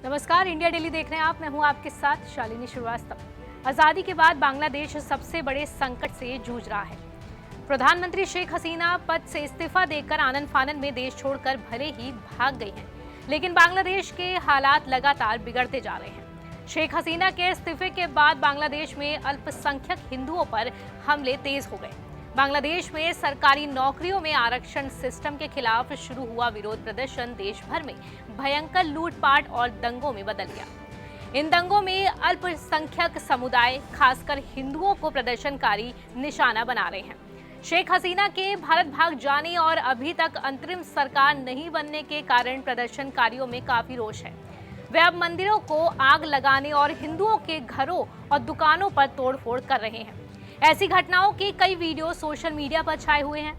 नमस्कार, India daily देख रहे हैं आप। मैं हूं आपके साथ शालिनी श्रीवास्तव। आजादी के बाद बांग्लादेश सबसे बड़े संकट से जूझ रहा है। प्रधानमंत्री शेख हसीना पद से इस्तीफा देकर आनन फानन में देश छोड़कर भले ही भाग गई हैं, लेकिन बांग्लादेश के हालात लगातार बिगड़ते जा रहे हैं। शेख हसीना के इस्तीफे के बाद बांग्लादेश में अल्पसंख्यक हिंदुओं पर हमले तेज हो गए। बांग्लादेश में सरकारी नौकरियों में आरक्षण सिस्टम के खिलाफ शुरू हुआ विरोध प्रदर्शन देश भर में भयंकर लूटपाट और दंगों में बदल गया। इन दंगों में अल्पसंख्यक समुदाय, खासकर हिंदुओं को प्रदर्शनकारी निशाना बना रहे हैं। शेख हसीना के भारत भाग जाने और अभी तक अंतरिम सरकार नहीं बनने के कारण प्रदर्शनकारियों में काफी रोष है। वे अब मंदिरों को आग लगाने और हिंदुओं के घरों और दुकानों पर तोड़फोड़ कर रहे हैं। ऐसी घटनाओं के कई वीडियो सोशल मीडिया पर छाए हुए हैं।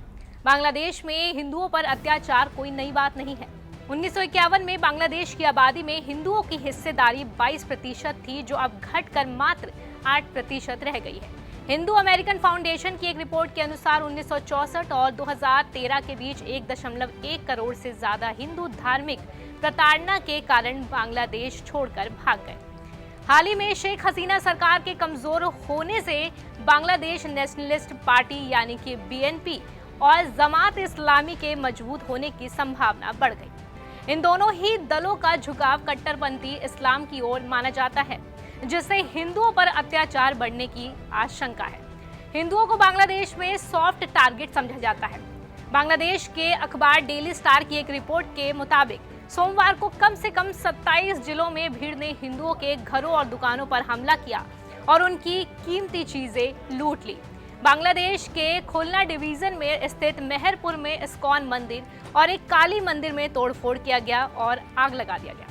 बांग्लादेश में हिंदुओं पर अत्याचार कोई नई बात नहीं है। 1951 में बांग्लादेश की आबादी में हिंदुओं की हिस्सेदारी 22% थी, जो अब घटकर मात्र 8% रह गई है। हिंदू अमेरिकन फाउंडेशन की एक रिपोर्ट के अनुसार 1964 और 2013 के बीच 1.1 करोड़ से ज्यादा हिंदू धार्मिक प्रताड़ना के कारण बांग्लादेश छोड़कर भाग गए। हाल ही में शेख हसीना सरकार के कमजोर होने से बांग्लादेश नेशनलिस्ट पार्टी यानी कि बीएनपी और जमात इस्लामी के मजबूत होने की संभावना बढ़ गई। इन दोनों ही दलों का झुकाव कट्टरपंथी इस्लाम की ओर माना जाता है, जिससे हिंदुओं पर अत्याचार बढ़ने की आशंका है। हिंदुओं को बांग्लादेश में सॉफ्ट टारगेट समझा जाता है। बांग्लादेश के अखबार डेली स्टार की एक रिपोर्ट के मुताबिक सोमवार को कम से कम 27 जिलों में भीड़ ने हिंदुओं के घरों और दुकानों पर हमला किया और उनकी कीमती चीजें लूट ली। बांग्लादेश के खुलना डिवीजन में स्थित मेहरपुर में इस्कॉन मंदिर और एक काली मंदिर में तोड़फोड़ किया गया और आग लगा दिया गया।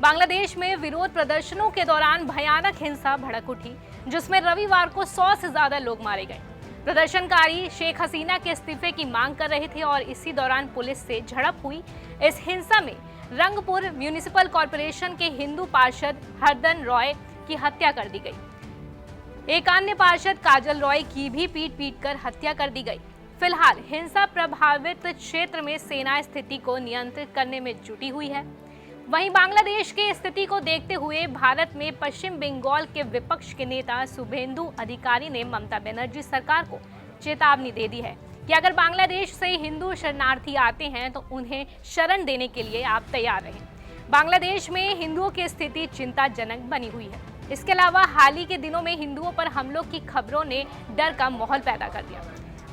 बांग्लादेश में विरोध प्रदर्शनों के दौरान भयानक हिंसा भड़क उठी, जिसमें रविवार को 100 से ज्यादा लोग मारे गए। प्रदर्शनकारी शेख हसीना के इस्तीफे की मांग कर रहे थे और इसी दौरान पुलिस से झड़प हुई। इस हिंसा में रंगपुर म्यूनिसिपल कॉर्पोरेशन के हिंदू पार्षद हरदन रॉय की हत्या कर दी गई। एक अन्य पार्षद काजल रॉय की भी पीट कर हत्या कर दी गई। फिलहाल हिंसा प्रभावित क्षेत्र में सेना स्थिति को नियंत्रित करने में जुटी हुई है। वहीं बांग्लादेश की स्थिति को देखते हुए भारत में पश्चिम बंगाल के विपक्ष के नेता शुभेंदु अधिकारी ने ममता बनर्जी सरकार को चेतावनी दे दी है कि अगर बांग्लादेश से हिंदू शरणार्थी आते हैं तो उन्हें शरण देने के लिए आप तैयार रहें। बांग्लादेश में हिंदुओं की स्थिति चिंताजनक बनी हुई है। इसके अलावा हाल ही के दिनों में हिंदुओं पर हमलों की खबरों ने डर का माहौल पैदा कर दिया।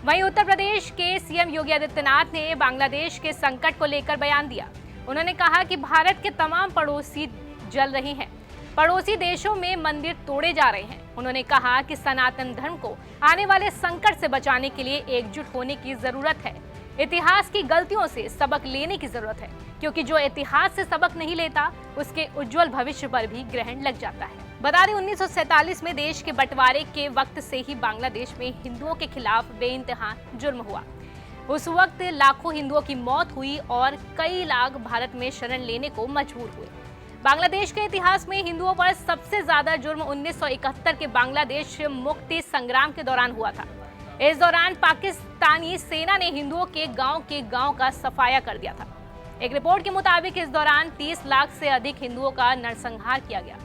वहीं उत्तर प्रदेश के सीएम योगी आदित्यनाथ ने बांग्लादेश के संकट को लेकर बयान दिया। उन्होंने कहा कि भारत के तमाम पड़ोसी जल रहे हैं, पड़ोसी देशों में मंदिर तोड़े जा रहे हैं। उन्होंने कहा कि सनातन धर्म को आने वाले संकट से बचाने के लिए एकजुट होने की जरूरत है। इतिहास की गलतियों से सबक लेने की जरूरत है, क्योंकि जो इतिहास से सबक नहीं लेता उसके उज्जवल भविष्य पर भी ग्रहण लग जाता है। बता दें, 1947 में देश के बंटवारे के वक्त से ही बांग्लादेश में हिंदुओं के खिलाफ बेइंतहा जुर्म हुआ। उस वक्त लाखों हिंदुओं की मौत हुई और कई लाख भारत में शरण लेने को मजबूर हुए। बांग्लादेश के इतिहास में हिंदुओं पर सबसे ज्यादा जुर्म 1971 के बांग्लादेश मुक्ति संग्राम के दौरान हुआ था। इस दौरान पाकिस्तानी सेना ने हिंदुओं के गांव का सफाया कर दिया था। एक रिपोर्ट के मुताबिक इस दौरान 30 लाख से अधिक हिंदुओं का नरसंहार किया गया।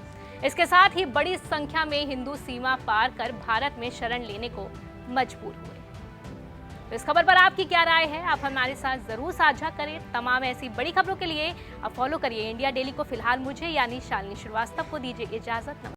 इसके साथ ही बड़ी संख्या में हिंदू सीमा पार कर भारत में शरण लेने को मजबूर हुए। तो इस खबर पर आपकी क्या राय है, आप हमारे साथ जरूर साझा करें। तमाम ऐसी बड़ी खबरों के लिए आप फॉलो करिए इंडिया डेली को। फिलहाल मुझे यानी शालिनी श्रीवास्तव को दीजिए इजाजत।